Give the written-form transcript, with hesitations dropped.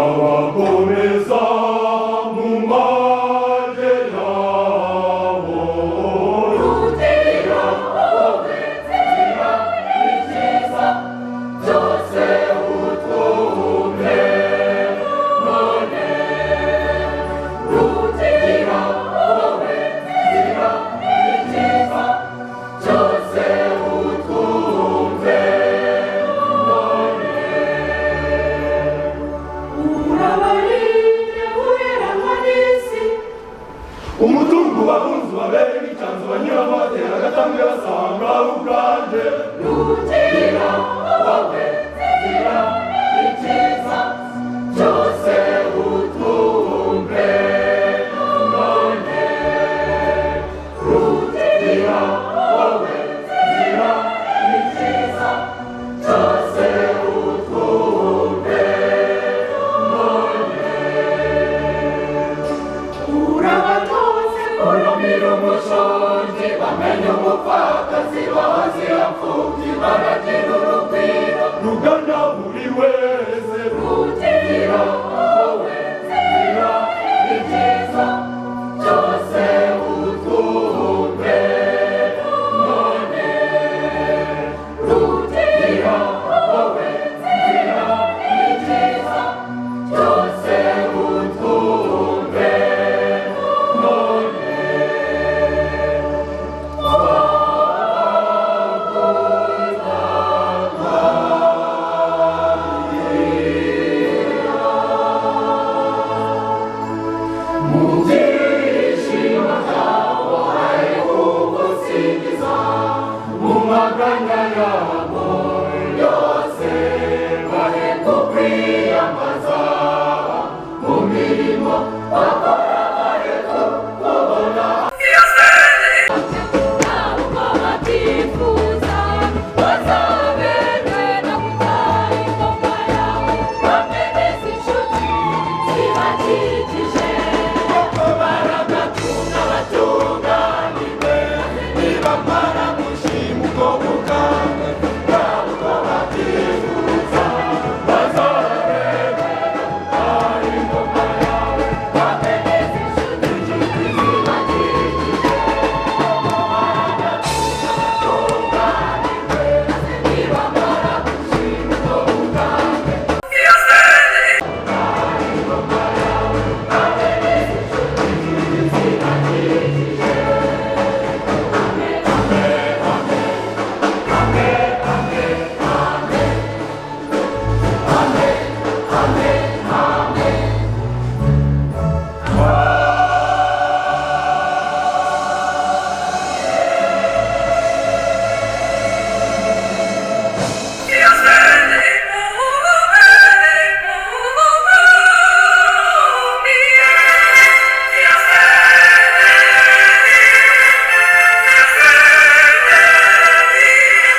zikabakomeza mu magera rugira wowe nzira ibyiza byose utwumve none rugira wowe nzira ibyiza byose utwumve umutungo bahunze babere n'icanzu banyuramo batera agatambwe basanga ubwanje rugira wowe nzira ibyiza byose utwumve none rugira wowe nzira ibyiza byose utwumve none urabatoze kurumira umushonji bamenye umupfaka